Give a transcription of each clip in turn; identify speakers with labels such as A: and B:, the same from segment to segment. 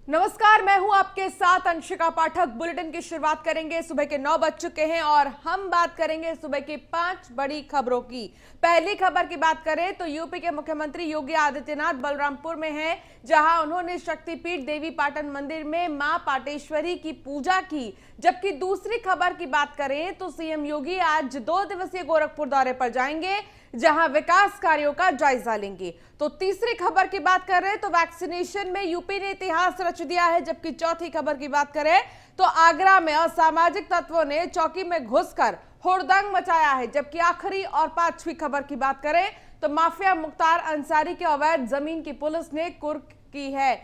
A: नमस्कार, मैं हूं आपके साथ अंशिका पाठक। बुलेटिन की शुरुआत करेंगे। सुबह के 9 बज चुके हैं और हम बात करेंगे सुबह की 5 बड़ी खबरों की। पहली खबर की बात करें तो यूपी के मुख्यमंत्री योगी आदित्यनाथ बलरामपुर में हैं, जहां उन्होंने शक्तिपीठ देवी पाटन मंदिर में मां पाटेश्वरी की पूजा की। जबकि दूसरी खबर की बात करें तो सीएम योगी आज 2 दिवसीय गोरखपुर दौरे पर जाएंगे, जहां विकास कार्यों का जायजा लेंगे। तो तीसरी खबर की बात कर रहे हैं तो वैक्सीनेशन में यूपी ने इतिहास रच दिया है। जबकि चौथी खबर की बात करें तो आगरा में असामाजिक तत्वों ने चौकी में घुसकर हुड़दंग मचाया है। जबकि आखिरी और पांचवी खबर की बात करें तो माफिया मुख्तार अंसारी के अवैध जमीन की पुलिस ने कुर्क की है।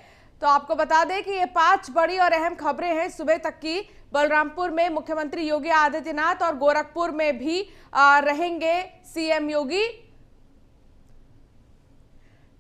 A: तो आपको बता दें कि ये 5 बड़ी और अहम खबरें हैं सुबह तक की। बलरामपुर में मुख्यमंत्री योगी आदित्यनाथ और गोरखपुर में भी रहेंगे सीएम योगी।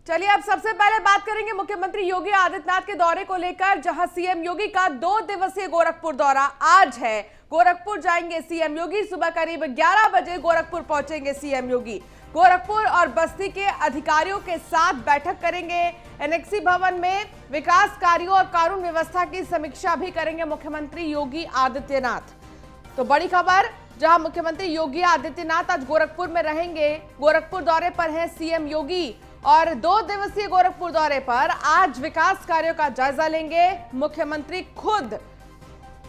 A: चलिए अब सबसे पहले बात करेंगे मुख्यमंत्री योगी आदित्यनाथ के दौरे को लेकर, जहां सीएम योगी का 2 दिवसीय गोरखपुर दौरा आज है। गोरखपुर जाएंगे सीएम योगी। सुबह करीब 11 बजे गोरखपुर पहुंचेंगे सीएम योगी। गोरखपुर और बस्ती के अधिकारियों के साथ बैठक करेंगे। एनेक्सी भवन में विकास कार्यों और कानून व्यवस्था की समीक्षा भी करेंगे मुख्यमंत्री योगी आदित्यनाथ। तो बड़ी खबर, जहां मुख्यमंत्री योगी आदित्यनाथ आज गोरखपुर में रहेंगे। गोरखपुर दौरे पर है सीएम योगी और 2 दिवसीय गोरखपुर दौरे पर आज विकास कार्यों का जायजा लेंगे। मुख्यमंत्री खुद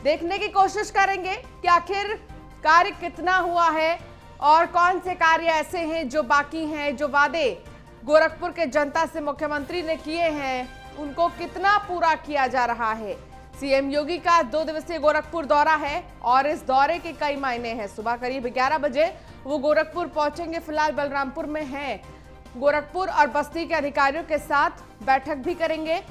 A: देखने की कोशिश करेंगे कि आखिर कार्य कितना हुआ है और कौन से कार्य ऐसे हैं जो बाकी हैं, जो वादे गोरखपुर के जनता से मुख्यमंत्री ने किए हैं, उनको कितना पूरा किया जा रहा है। सीएम योगी का 2 दिवसीय गोरखपुर दौरा है और इस दौरे के कई मायने हैं। सुबह करीब 11 बजे वो गोरखपुर पहुंचेंगे। फिलहाल बलरामपुर में हैं। गोरखपुर और बस्ती के अधिकारियों के साथ बैठक भी करेंगे।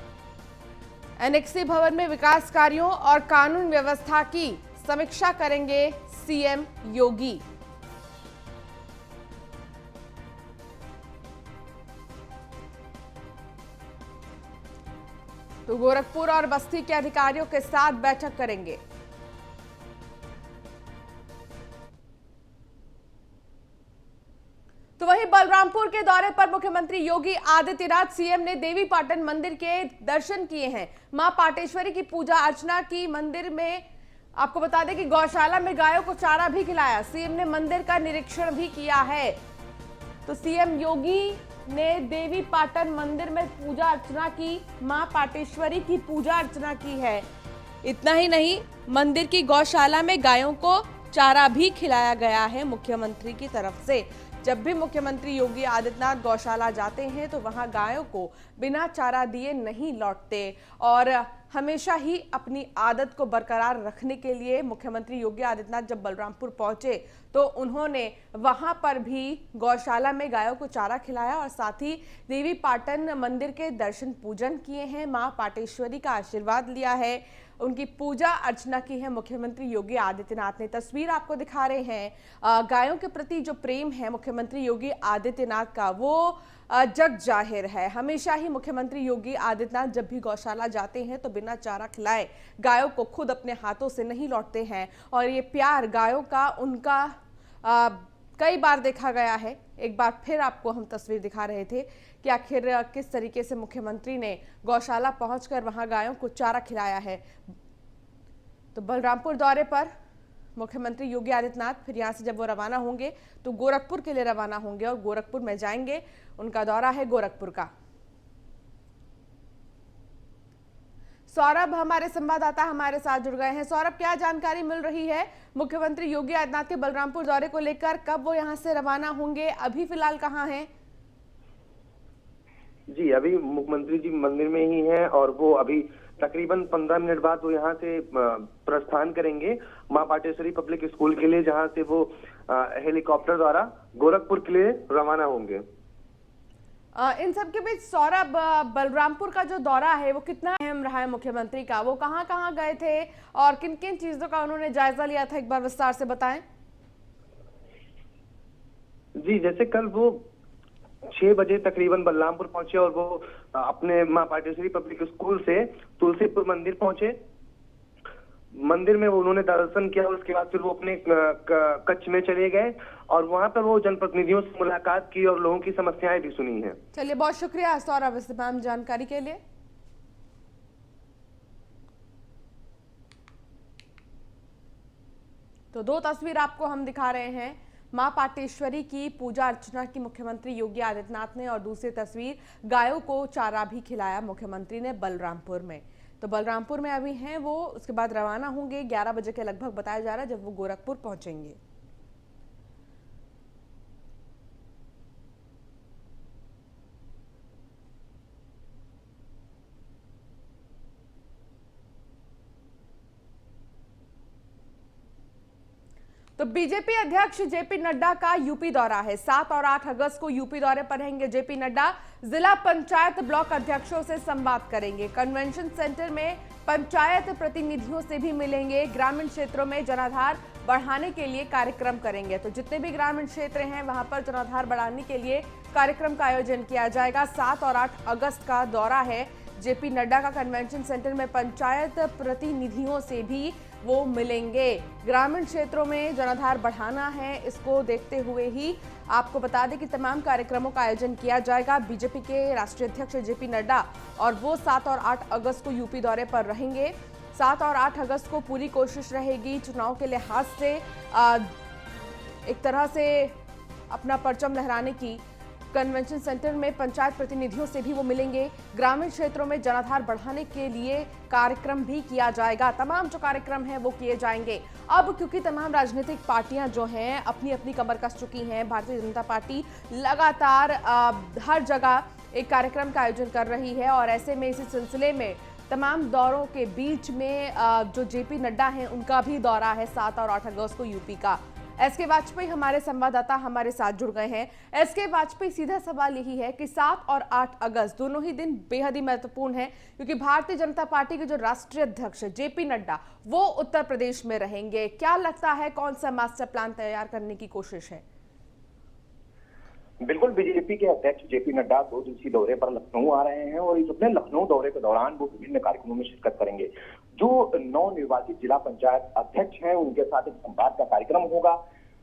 A: एनेक्सी भवन में विकास कार्यों और कानून व्यवस्था की समीक्षा करेंगे सीएम योगी। तो गोरखपुर और बस्ती के अधिकारियों के साथ बैठक करेंगे। तो वहीं बलरामपुर के दौरे पर मुख्यमंत्री योगी आदित्यनाथ सीएम ने देवी पाटन मंदिर के दर्शन किए हैं। मां पाटेश्वरी की पूजा अर्चना की। मंदिर में आपको बता दें कि गौशाला में गायों को चारा भी खिलाया। सीएम ने मंदिर का निरीक्षण भी किया है। तो सीएम योगी ने देवी पाटन मंदिर में पूजा अर्चना की, मां पाटेश्वरी की पूजा अर्चना की है। इतना ही नहीं, मंदिर की गौशाला में गायों को चारा भी खिलाया गया है मुख्यमंत्री की तरफ से। जब भी मुख्यमंत्री योगी आदित्यनाथ गौशाला जाते हैं तो वहां गायों को बिना चारा दिए नहीं लौटते और हमेशा ही अपनी आदत को बरकरार रखने के लिए मुख्यमंत्री योगी आदित्यनाथ जब बलरामपुर पहुंचे तो उन्होंने वहां पर भी गौशाला में गायों को चारा खिलाया और साथ ही देवी पाटन मंदिर के दर्शन पूजन किए हैं। मां पाटेश्वरी का आशीर्वाद लिया है, उनकी पूजा अर्चना की है मुख्यमंत्री योगी आदित्यनाथ ने। तस्वीर आपको दिखा रहे हैं। गायों के प्रति जो प्रेम है मुख्यमंत्री योगी आदित्यनाथ का, वो जग जाहिर है। हमेशा ही मुख्यमंत्री योगी आदित्यनाथ जब भी गौशाला जाते हैं तो बिना चारा खिलाए गायों को खुद अपने हाथों से नहीं लौटते हैं और ये प्यार गायों का उनका कई बार देखा गया है। एक बार फिर आपको हम तस्वीर दिखा रहे थे कि आखिर किस तरीके से मुख्यमंत्री ने गौशाला पहुंचकर वहां गायों को चारा खिलाया है। तो बलरामपुर दौरे पर मुख्यमंत्री योगी आदित्यनाथ फिर यहां से जब वो रवाना होंगे तो गोरखपुर के लिए रवाना होंगे और गोरखपुर में जाएंगे। उनका दौरा है गोरखपुर का। सौरभ हमारे संवाददाता हमारे साथ जुड़ गए हैं। सौरभ, क्या जानकारी मिल रही है मुख्यमंत्री योगी आदित्यनाथ के बलरामपुर दौरे को लेकर? कब वो यहां से रवाना होंगे? अभी फिलहाल कहां हैं?
B: जी, अभी मुख्यमंत्री जी मंदिर में ही हैं और वो अभी तकरीबन 15 मिनट बाद वो यहाँ से प्रस्थान करेंगे मां पाटेश्वरी पब्लिक स्कूल के लिए, जहाँ से वो हेलीकॉप्टर द्वारा गोरखपुर के लिए रवाना होंगे।
A: इन सब के बीच सौरभ, बलरामपुर का जो दौरा है वो कितना अहम रहा है मुख्यमंत्री का? वो कहाँ कहाँ गए थे और किन किन चीजों का उन्होंने जायजा लिया था, एक बार विस्तार से बताएं।
B: जी, जैसे कल वो 6 बजे तकरीबन बलरामपुर पहुंचे और वो अपने मां पाटेश्वरी पब्लिक स्कूल से तुलसीपुर मंदिर पहुंचे। मंदिर में उन्होंने दर्शन किया, उसके बाद फिर वो अपने कच्छ में चले गए और वहां पर वो जनप्रतिनिधियों से मुलाकात की और लोगों की समस्याएं भी सुनी हैं।
A: चलिए, बहुत शुक्रिया सौरभ इस तमाम जानकारी के लिए। तो दो तस्वीर आपको हम दिखा रहे हैं, मां पाटेश्वरी की पूजा अर्चना की मुख्यमंत्री योगी आदित्यनाथ ने, और दूसरी तस्वीर गायों को चारा भी खिलाया मुख्यमंत्री ने बलरामपुर में। तो बलरामपुर में अभी हैं वो, उसके बाद रवाना होंगे 11 बजे के लगभग बताया जा रहा है, जब वो गोरखपुर पहुंचेंगे। तो बीजेपी अध्यक्ष जेपी नड्डा का यूपी दौरा है। 7 और 8 अगस्त को यूपी दौरे पर रहेंगे जेपी नड्डा। जिला पंचायत ब्लॉक अध्यक्षों से संवाद करेंगे। कन्वेंशन सेंटर में पंचायत प्रतिनिधियों से भी मिलेंगे। ग्रामीण क्षेत्रों में जनाधार बढ़ाने के लिए कार्यक्रम करेंगे। तो जितने भी ग्रामीण क्षेत्र हैं वहां पर जनाधार बढ़ाने के लिए कार्यक्रम का आयोजन किया जाएगा। 7 और 8 अगस्त का दौरा है जेपी नड्डा का। कन्वेंशन सेंटर में पंचायत प्रतिनिधियों से भी वो मिलेंगे। ग्रामीण क्षेत्रों में जनाधार बढ़ाना है, इसको देखते हुए ही आपको बता दें कि तमाम कार्यक्रमों का आयोजन किया जाएगा। बीजेपी के राष्ट्रीय अध्यक्ष जेपी नड्डा और वो 7 और 8 अगस्त को यूपी दौरे पर रहेंगे। 7 और 8 अगस्त को पूरी कोशिश रहेगी चुनाव के लिहाज से एक तरह से अपना परचम लहराने की। कन्वेंशन सेंटर में पंचायत प्रतिनिधियों से भी वो मिलेंगे। ग्रामीण क्षेत्रों में जनाधार बढ़ाने के लिए कार्यक्रम भी किया जाएगा। तमाम जो कार्यक्रम हैं वो किए जाएंगे। अब क्योंकि तमाम राजनीतिक पार्टियां जो हैं अपनी अपनी कमर कस चुकी हैं, भारतीय जनता पार्टी लगातार हर जगह एक कार्यक्रम का आयोजन कर रही है, और ऐसे में इसी सिलसिले में तमाम दौरों के बीच में जो जेपी नड्डा हैं उनका भी दौरा है 7 और 8 अगस्त को यूपी का। एसके वाजपेयी हमारे संवाददाता हमारे साथ जुड़ गए हैं। एसके वाजपेयी, सीधा सवाल यही है कि 7 और 8 अगस्त दोनों ही दिन बेहद ही महत्वपूर्ण है, क्योंकि भारतीय जनता पार्टी के जो राष्ट्रीय अध्यक्ष जेपी नड्डा वो उत्तर प्रदेश में रहेंगे। क्या लगता है कौन सा मास्टर प्लान तैयार करने की कोशिश है?
C: बिल्कुल, बीजेपी के अध्यक्ष जेपी नड्डा 2 दिवसीय दौरे पर लखनऊ आ रहे हैं और इस अपने लखनऊ दौरे के दौरान वो विभिन्न कार्यक्रमों में शिरकत करेंगे। जो नवनिर्वाचित जिला पंचायत अध्यक्ष हैं उनके साथ एक संवाद का कार्यक्रम होगा।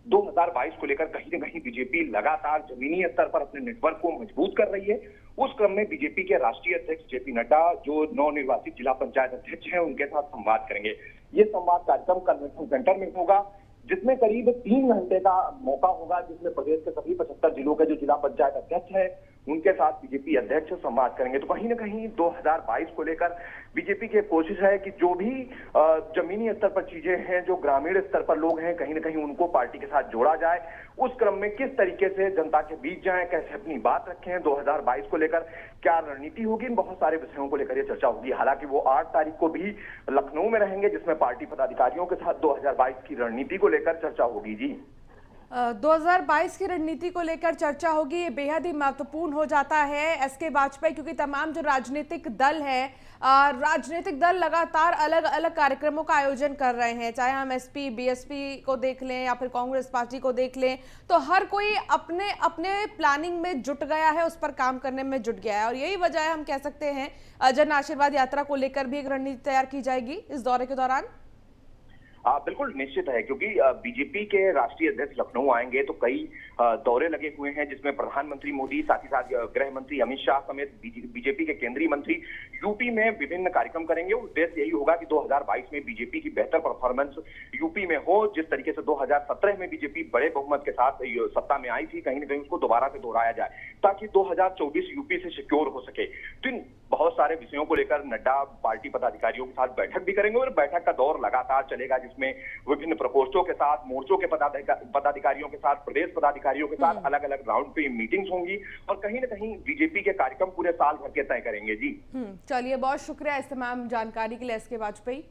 C: 2022 को लेकर कहीं न कहीं बीजेपी लगातार जमीनी स्तर पर अपने नेटवर्क को मजबूत कर रही है। उस क्रम में बीजेपी के राष्ट्रीय अध्यक्ष जेपी नड्डा जो नवनिर्वाचित जिला पंचायत अध्यक्ष हैं उनके साथ संवाद करेंगे। ये संवाद कार्यक्रम कन्वेंशन सेंटर में होगा, जिसमें करीब 3 घंटे का मौका होगा, जिसमें प्रदेश के सभी 75 जिलों के जो जिला पंचायत अध्यक्ष हैं उनके साथ बीजेपी अध्यक्ष संवाद करेंगे। तो कहीं न कहीं 2022 को लेकर बीजेपी की कोशिश है कि जो भी जमीनी स्तर पर चीजें हैं, जो ग्रामीण स्तर पर लोग हैं, कहीं न कहीं उनको पार्टी के साथ जोड़ा जाए। उस क्रम में किस तरीके से जनता के बीच जाएं, कैसे अपनी बात रखें, 2022 को लेकर क्या रणनीति होगी, इन बहुत सारे विषयों को लेकर ये चर्चा होगी। हालांकि वो 8 तारीख को भी लखनऊ में रहेंगे, जिसमें पार्टी पदाधिकारियों के साथ 2022 की रणनीति को लेकर चर्चा होगी। जी,
A: 2022 की रणनीति को लेकर चर्चा होगी। ये बेहद ही महत्वपूर्ण हो जाता है एसके वाजपेयी, क्योंकि तमाम जो राजनीतिक दल है, राजनीतिक दल लगातार अलग अलग कार्यक्रमों का आयोजन कर रहे हैं। चाहे हम एसपी बीएसपी को देख लें या फिर कांग्रेस पार्टी को देख लें, तो हर कोई अपने अपने प्लानिंग में जुट गया है, उस पर काम करने में जुट गया है। और यही वजह है, हम कह सकते हैं जन आशीर्वाद यात्रा को लेकर भी एक रणनीति तैयार की जाएगी इस दौरे के दौरान।
C: बिल्कुल निश्चित है, क्योंकि बीजेपी के राष्ट्रीय अध्यक्ष लखनऊ आएंगे तो कई दौरे लगे हुए हैं, जिसमें प्रधानमंत्री मोदी, साथ ही साथ गृह मंत्री अमित शाह समेत बीजेपी के केंद्रीय मंत्री यूपी में विभिन्न कार्यक्रम करेंगे। उद्देश्य यही होगा कि 2022 में बीजेपी की बेहतर परफॉर्मेंस यूपी में हो। जिस तरीके से 2017 में बीजेपी बड़े बहुमत के साथ सत्ता में आई थी, कहीं न कहीं उसको दोबारा से दोहराया जाए, ताकि 2024 यूपी से सिक्योर हो सके। तो इन बहुत सारे विषयों को लेकर नड्डा पार्टी पदाधिकारियों के साथ बैठक भी करेंगे, और बैठक का दौर लगातार चलेगा, जिसमें विभिन्न प्रकोष्ठों के साथ, मोर्चों के पदाधिकारियों के साथ, प्रदेश पदाधिकारियों के साथ अलग अलग राउंड पे मीटिंग्स होंगी, और कहीं न कहीं बीजेपी के कार्यक्रम पूरे साल भर के तय करेंगे। जी,
A: चलिए, बहुत शुक्रिया इस तमाम जानकारी के लिए एसके वाजपेयी।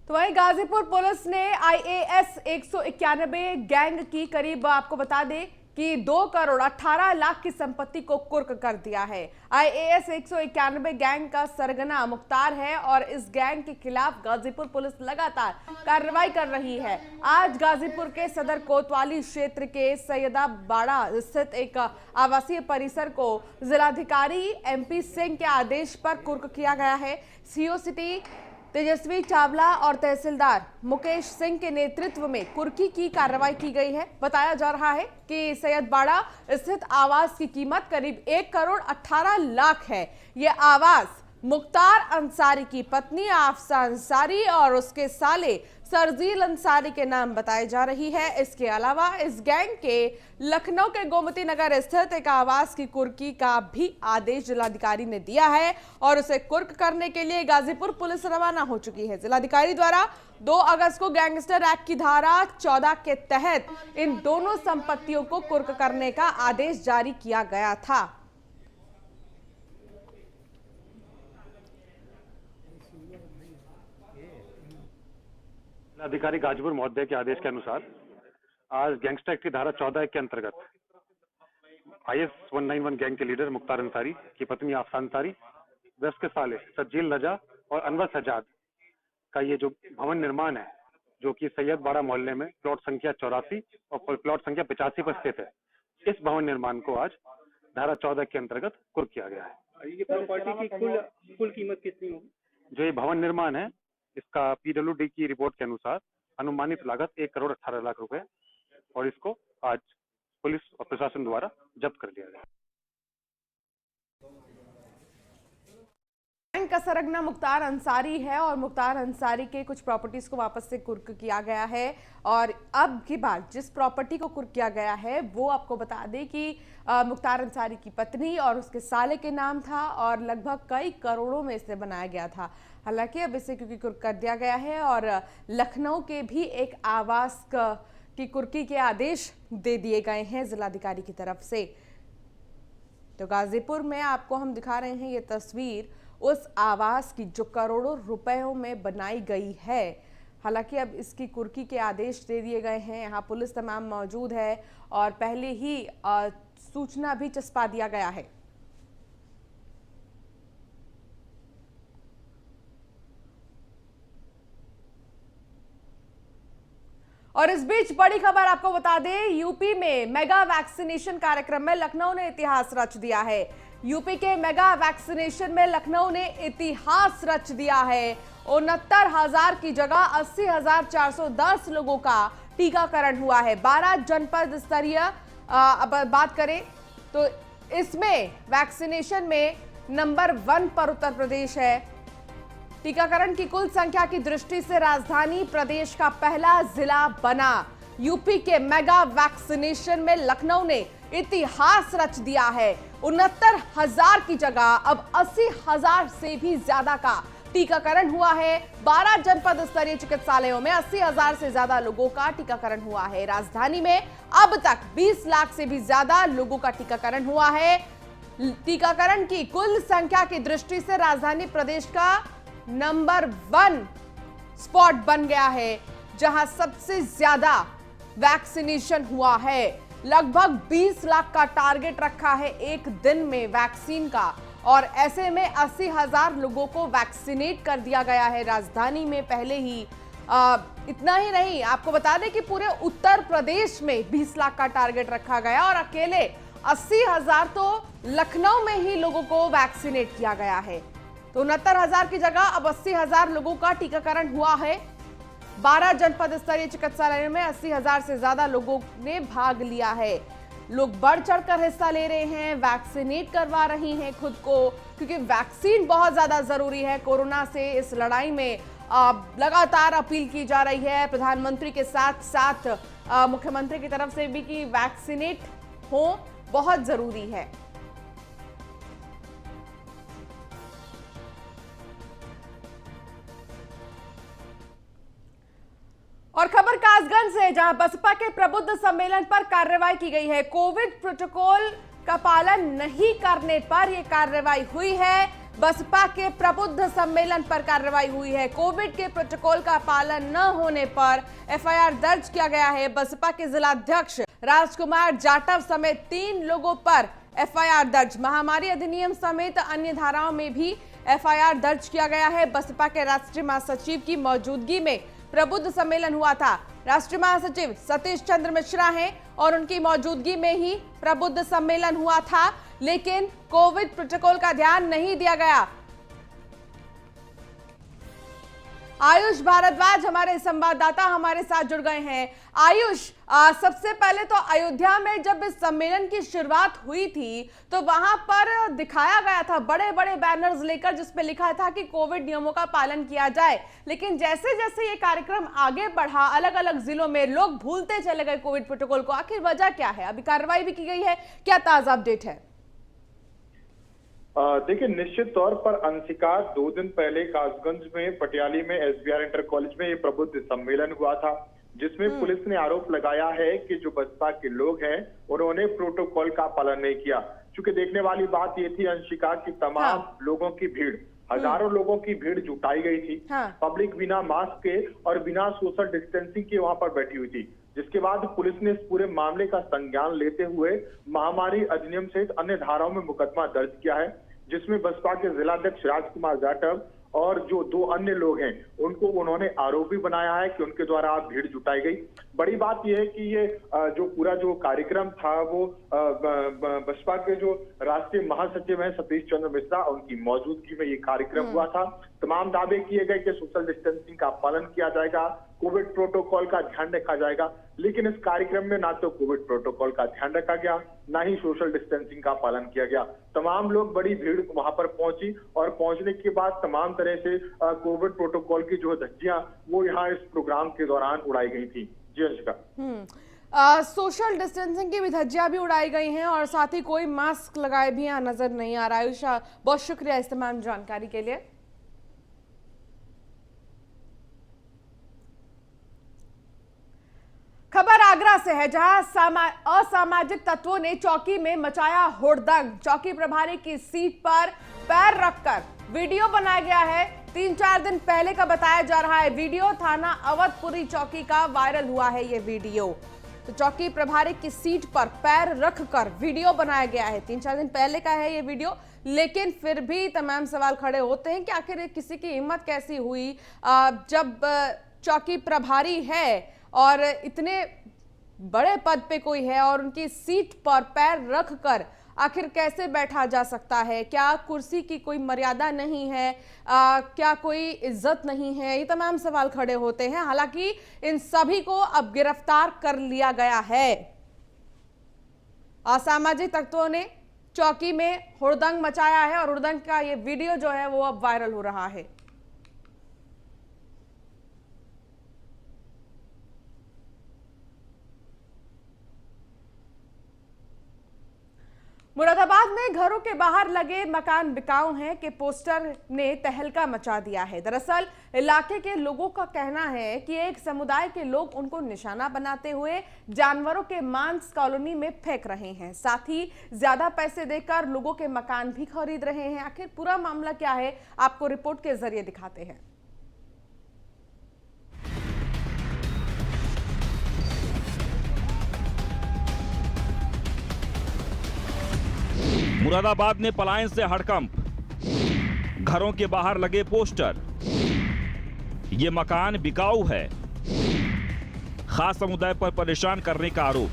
A: तो वहीं गाजीपुर पुलिस ने IAS 191 गैंग की करीब, आपको बता दें कि 2 करोड़ 18 लाख की संपत्ति को कुर्क कर दिया है। IAS 191 गैंग का सरगना मुख्तार है, और इस गैंग के खिलाफ गाजीपुर पुलिस लगातार कार्रवाई कर रही है। आज गाजीपुर के सदर कोतवाली क्षेत्र के सैयदाबाड़ा स्थित एक आवासीय परिसर को जिलाधिकारी MP सिंह के आदेश पर कुर्क किया गया है। CO सिटी तेजस्वी चावला और तहसीलदार मुकेश सिंह के नेतृत्व में कुर्की की कार्रवाई की गई है। बताया जा रहा है कि सैयदबाड़ा स्थित आवास की कीमत करीब 1,18,00,000 है। यह आवास मुख्तार अंसारी की पत्नी आफसा अंसारी और उसके साले सरजील अंसारी के नाम बताई जा रही है। इसके अलावा इस गैंग के लखनऊ के गोमती नगर स्थित एक आवास की कुर्की का भी आदेश जिलाधिकारी ने दिया है और उसे कुर्क करने के लिए गाजीपुर पुलिस रवाना हो चुकी है। जिलाधिकारी द्वारा 2 अगस्त को गैंगस्टर एक्ट की धारा 14 के तहत इन दोनों संपत्तियों को कुर्क करने का आदेश जारी किया गया था।
D: अधिकारी गाजीपुर महोदय के आदेश के अनुसार आज गैंगस्टर एक्ट की धारा 14 के अंतर्गत IS 191 गैंग के लीडर मुख्तार अंसारी की पत्नी आफसा अंसारी, उसके के साले सरजील रजा और अनवर सजाद का ये जो भवन निर्माण है, जो कि सैयदबाड़ा मोहल्ले में प्लॉट संख्या 84 और प्लॉट संख्या 85 पर स्थित है, इस भवन निर्माण को आज धारा 14 के अंतर्गत कुर्क किया गया है।
E: ये प्रॉपर्टी की कुल कीमत कितनी होगी?
D: जो ये भवन निर्माण है, इसका PWD की रिपोर्ट के अनुसार अनुमानित लागत 1,18,00,000 रुपए और इसको आज पुलिस और प्रशासन द्वारा जब्त कर लिया गया।
A: बैंक का सरगना मुख्तार अंसारी है और मुख्तार अंसारी के कुछ प्रॉपर्टीज को वापस से कुर्क किया गया है और अब की बात जिस प्रॉपर्टी को कुर्क किया गया है वो आपको बता दें कि मुख्तार अंसारी की पत्नी और उसके साले के नाम था और लगभग कई करोड़ों में इसे बनाया गया था। हालांकि अब इसे क्योंकि कुर्क कर दिया गया है और लखनऊ के भी एक आवास की कुर्की के आदेश दे दिए गए हैं जिलाधिकारी की तरफ से। तो गाजीपुर में आपको हम दिखा रहे हैं ये तस्वीर उस आवास की जो करोड़ों रुपयों में बनाई गई है। हालांकि अब इसकी कुर्की के आदेश दे दिए गए हैं। यहाँ पुलिस तमाम मौजूद है और पहले ही सूचना भी चस्पा दिया गया है। और इस बीच बड़ी खबर आपको बता दें, यूपी में मेगा वैक्सीनेशन कार्यक्रम में लखनऊ ने इतिहास रच दिया है। यूपी के मेगा वैक्सीनेशन में लखनऊ ने इतिहास रच दिया है। 69,000 की जगह 80,410 लोगों का टीकाकरण हुआ है। 12 जनपद स्तरीय अब बात करें तो इसमें वैक्सीनेशन में नंबर 1 पर उत्तर प्रदेश है। टीकाकरण की कुल संख्या की दृष्टि से राजधानी प्रदेश का पहला जिला बना। यूपी के मेगा वैक्सीनेशन में लखनऊ ने इतिहास रच दिया है। 69,000 की जगह अब 80,000 से भी ज्यादा का टीकाकरण हुआ है। 12 जनपद स्तरीय चिकित्सालयों में 80,000 से ज्यादा लोगों का टीकाकरण हुआ है। राजधानी में अब तक 20 लाख से भी ज्यादा लोगों का टीकाकरण हुआ है। टीकाकरण की कुल संख्या की दृष्टि से राजधानी प्रदेश का नंबर 1 स्पॉट बन गया है, जहां सबसे ज्यादा वैक्सीनेशन हुआ है। लगभग 20 लाख का टारगेट रखा है एक दिन में वैक्सीन का और ऐसे में 80,000 लोगों को वैक्सीनेट कर दिया गया है राजधानी में पहले ही। इतना ही नहीं, आपको बता दें कि पूरे उत्तर प्रदेश में 20 लाख का टारगेट रखा गया और अकेले 80,000 तो लखनऊ में ही लोगों को वैक्सीनेट किया गया है। तो 69,000 की जगह अब 80,000 लोगों का टीकाकरण हुआ है। 12 जनपद स्तरीय चिकित्सालयों में 80,000 से ज्यादा लोगों ने भाग लिया है। लोग बढ़ चढ़कर हिस्सा ले रहे हैं, वैक्सीनेट करवा रही हैं खुद को, क्योंकि वैक्सीन बहुत ज्यादा जरूरी है कोरोना से इस लड़ाई में। लगातार अपील की जा रही है प्रधानमंत्री के साथ साथ मुख्यमंत्री की तरफ से भी कि वैक्सीनेट हो, बहुत जरूरी है। और खबर कासगंज से, जहां बसपा के प्रबुद्ध सम्मेलन पर कार्रवाई की गई है। कोविड प्रोटोकॉल का पालन नहीं करने पर यह कार्रवाई हुई है। बसपा के प्रबुद्ध सम्मेलन पर कार्रवाई हुई है। कोविड के प्रोटोकॉल का पालन न होने पर FIR दर्ज किया गया है। बसपा के जिलाध्यक्ष राजकुमार जाटव समेत 3 लोगों पर FIR दर्ज। महामारी अधिनियम समेत अन्य धाराओं में भी FIR दर्ज किया गया है। बसपा के राष्ट्रीय महासचिव की मौजूदगी में प्रबुद्ध सम्मेलन हुआ था। राष्ट्रीय महासचिव सतीश चंद्र मिश्रा हैं और उनकी मौजूदगी में ही प्रबुद्ध सम्मेलन हुआ था, लेकिन कोविड प्रोटोकॉल का ध्यान नहीं दिया गया। आयुष भारद्वाज हमारे संवाददाता हमारे साथ जुड़ गए हैं। आयुष, सबसे पहले तो अयोध्या में जब इस सम्मेलन की शुरुआत हुई थी तो वहां पर दिखाया गया था बड़े बड़े बैनर्स लेकर जिसपे लिखा था कि कोविड नियमों का पालन किया जाए, लेकिन जैसे जैसे ये कार्यक्रम आगे बढ़ा अलग अलग जिलों में लोग भूलते चले गए कोविड प्रोटोकॉल को। आखिर वजह क्या है? अभी कार्रवाई भी की गई है, क्या ताजा अपडेट है?
F: देखिए, निश्चित तौर पर अंशिका 2 दिन पहले कासगंज में पटियाली में एसबीआर इंटर कॉलेज में ये प्रबुद्ध सम्मेलन हुआ था, जिसमें पुलिस ने आरोप लगाया है कि जो बसपा के लोग हैं उन्होंने प्रोटोकॉल का पालन नहीं किया। क्योंकि देखने वाली बात ये थी अंशिका की तमाम लोगों की भीड़, हजारों लोगों की भीड़ जुटाई गई थी। पब्लिक बिना मास्क के और बिना सोशल डिस्टेंसिंग के वहां पर बैठी हुई थी, जिसके बाद पुलिस ने इस पूरे मामले का संज्ञान लेते हुए महामारी अधिनियम सहित अन्य धाराओं में मुकदमा दर्ज किया है, जिसमें बसपा के जिलाध्यक्ष राजकुमार जाटव और जो 2 अन्य लोग हैं उनको उन्होंने आरोपी बनाया है कि उनके द्वारा भीड़ जुटाई गई। बड़ी बात यह है कि ये जो पूरा जो कार्यक्रम था वो बसपा के जो राष्ट्रीय महासचिव हैं सतीश चंद्र मिश्रा, उनकी मौजूदगी में ये कार्यक्रम हुआ था। तमाम दावे किए गए कि सोशल डिस्टेंसिंग का पालन किया जाएगा, कोविड प्रोटोकॉल का ध्यान रखा जाएगा, लेकिन इस कार्यक्रम में ना तो कोविड प्रोटोकॉल का ध्यान रखा गया, ना ही सोशल डिस्टेंसिंग का पालन किया गया। तमाम लोग बड़ी भीड़ वहां पर पहुंची और पहुंचने के बाद तमाम तरह से कोविड प्रोटोकॉल की जो धज्जियां वो यहाँ इस प्रोग्राम के दौरान उड़ाई गई थी। जी अंशिका।
A: सोशल डिस्टेंसिंग की भी धज्जियां भी उड़ाई गई हैं और साथ ही कोई मास्क लगाए भी यहाँ नजर नहीं आ रहा है। आयुषा, बहुत शुक्रिया इस तमाम जानकारी के लिए। खबर आगरा से है, जहां असामाजिक तत्वों ने चौकी में मचाया हुड़दंग। चौकी प्रभारी की सीट पर पैर रखकर वीडियो बनाया गया है। 3-4 दिन पहले का बताया जा रहा है वीडियो। थाना अवधपुरी चौकी का वायरल हुआ है ये वीडियो। तो चौकी प्रभारी की सीट पर पैर रखकर वीडियो बनाया गया है। 3-4 दिन पहले का है ये वीडियो, लेकिन फिर भी तमाम सवाल खड़े होते हैं कि आखिर किसी की हिम्मत कैसी हुई जब चौकी प्रभारी है और इतने बड़े पद पे कोई है और उनकी सीट पर पैर रखकर आखिर कैसे बैठा जा सकता है? क्या कुर्सी की कोई मर्यादा नहीं है? क्या कोई इज्जत नहीं है? ये तमाम सवाल खड़े होते हैं। हालांकि इन सभी को अब गिरफ्तार कर लिया गया है। असामाजिक तत्वों ने चौकी में हुड़दंग मचाया है और हुड़दंग का ये वीडियो जो है वो अब वायरल हो रहा है। मुरादाबाद में घरों के बाहर लगे मकान बिकाऊ हैं के पोस्टर ने तहलका मचा दिया है। दरअसल इलाके के लोगों का कहना है कि एक समुदाय के लोग उनको निशाना बनाते हुए जानवरों के मांस कॉलोनी में फेंक रहे हैं, साथ ही ज्यादा पैसे देकर लोगों के मकान भी खरीद रहे हैं। आखिर पूरा मामला क्या है, आपको रिपोर्ट के जरिए दिखाते हैं।
G: मुरादाबाद में पलायन से हड़कंप, घरों के बाहर लगे पोस्टर, ये मकान बिकाऊ है, खास समुदाय पर परेशान करने का आरोप।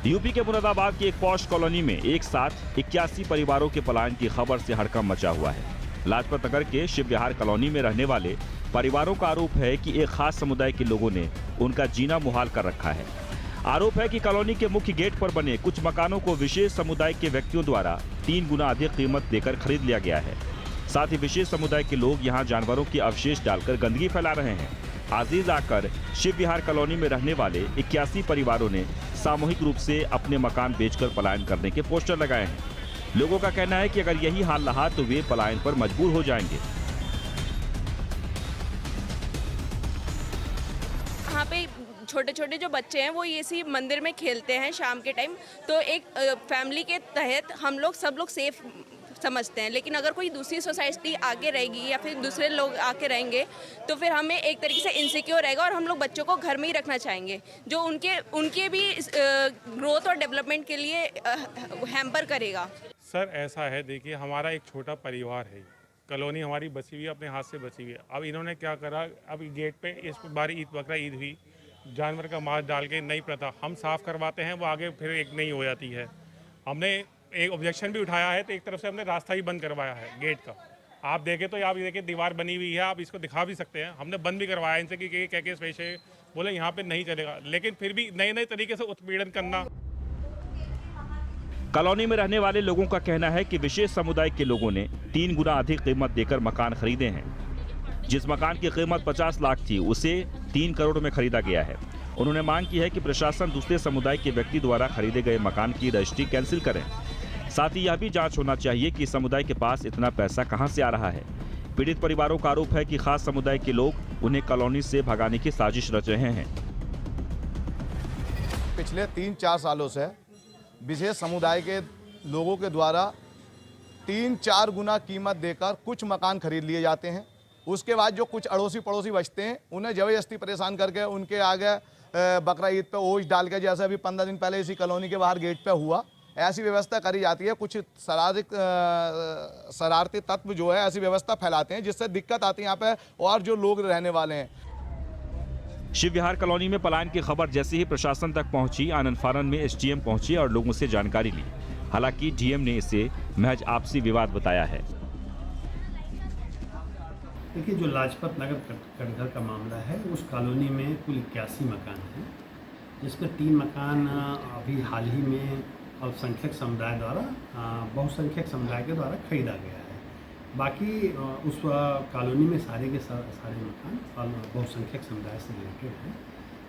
G: यूपी के मुरादाबाद की एक पॉश कॉलोनी में एक साथ 81 परिवारों के पलायन की खबर से हड़कंप मचा हुआ है। लाजपत नगर के शिव विहार कॉलोनी में रहने वाले परिवारों का आरोप है कि एक खास समुदाय के लोगों ने उनका जीना मुहाल कर रखा है। आरोप है कि कॉलोनी के मुख्य गेट पर बने कुछ मकानों को विशेष समुदाय के व्यक्तियों द्वारा 3 गुना अधिक कीमत देकर खरीद लिया गया है। साथ ही विशेष समुदाय के लोग यहां जानवरों के अवशेष डालकर गंदगी फैला रहे हैं। आजीज आकर शिव विहार कॉलोनी में रहने वाले 81 परिवारों ने सामूहिक रूप से अपने मकान बेचकर पलायन करने के पोस्टर लगाए हैं। लोगों का कहना है कि अगर यही हाल रहा तो वे पलायन पर मजबूर हो जाएंगे।
H: यहाँ पे छोटे छोटे जो बच्चे हैं वो ये सी मंदिर में खेलते हैं शाम के टाइम, तो एक फैमिली के तहत हम लोग सब लोग सेफ समझते हैं। लेकिन अगर कोई दूसरी सोसाइटी आगे रहेगी या फिर दूसरे लोग आके रहेंगे तो फिर हमें एक तरीके से इनसिक्योर रहेगा और हम लोग बच्चों को घर में ही रखना चाहेंगे, जो उनके भी ग्रोथ और डेवलपमेंट के लिए हैम्पर करेगा।
I: सर ऐसा है, देखिए हमारा एक छोटा परिवार है, कॉलोनी हमारी बची हुई है, अपने हाथ से बची हुई है। अब इन्होंने क्या करा, अब गेट पे इस बार बकरा ईद हुई, जानवर का मांस डाल के नई प्रथा हम साफ़ करवाते हैं, वो आगे फिर एक नई हो जाती है। हमने एक ऑब्जेक्शन भी उठाया है, तो एक तरफ से हमने रास्ता ही बंद करवाया है गेट का, आप देखें तो आप ये देखिए दीवार बनी हुई है, आप इसको दिखा भी सकते हैं। हमने बंद भी करवाया इनसे कि क्या केस पेश है, बोले यहाँ पे नहीं चलेगा, लेकिन फिर भी नए नए तरीके से उत्पीड़न करना।
G: कॉलोनी में रहने वाले लोगों का कहना है कि विशेष समुदाय के लोगों ने 3 गुना अधिक कीमत देकर मकान खरीदे हैं। जिस मकान की कीमत 50 लाख थी उसे 3 करोड़ में खरीदा गया है। उन्होंने मांग की है कि प्रशासन दूसरे समुदाय के व्यक्ति द्वारा खरीदे गए मकान की रजिस्ट्री कैंसिल करें। साथ ही यह भी जांच होना चाहिए कि समुदाय के पास इतना पैसा कहां से आ रहा है। पीड़ित परिवारों का आरोप है कि खास समुदाय के लोग उन्हें कॉलोनी से भगाने की साजिश रच रहे हैं।
J: पिछले 3-4 सालों से विशेष समुदाय के लोगों के द्वारा 3-4 गुना कीमत देकर कुछ मकान खरीद लिए जाते हैं। उसके बाद जो कुछ अड़ोसी पड़ोसी बचते हैं उन्हें जबरदस्ती परेशान करके उनके आगे बकरा ईद पे ओश डाल के, जैसे अभी 15 दिन पहले इसी कॉलोनी के बाहर गेट पे हुआ, ऐसी व्यवस्था करी जाती है। कुछ शरारती तत्व जो है ऐसी व्यवस्था फैलाते हैं जिससे दिक्कत आती है यहाँ पे और जो लोग रहने वाले हैं।
G: शिव विहार कॉलोनी में पलायन की खबर जैसे ही प्रशासन तक पहुंची, आनंद फानन में एसडीएम पहुंचे और लोगों से जानकारी ली। हालांकि डीएम ने इसे महज आपसी विवाद बताया है।
K: देखिए, जो लाजपत नगर कटघर का मामला है उस कॉलोनी में कुल 81 मकान हैं, जिसमें 3 मकान अभी हाल ही में अल्पसंख्यक समुदाय द्वारा बहुसंख्यक समुदाय के द्वारा खरीदा गया है। बाकी उस कॉलोनी में सारे के सारे मकान बहुसंख्यक समुदाय से रिलेटेड हैं।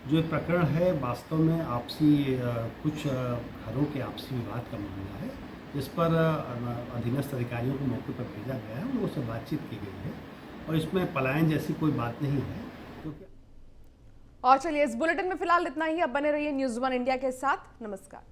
K: जो ये प्रकरण है वास्तव में आपसी कुछ घरों के आपसी विवाद का मामला है, जिस पर अधीनस्थ अधिकारियों को मौके पर भेजा गया है, उन लोगों से बातचीत की गई है और इसमें पलायन जैसी कोई बात नहीं है।
A: और चलिए, इस बुलेटिन में फिलहाल इतना ही। अब बने रहिए न्यूज़ 1 इंडिया के साथ। नमस्कार।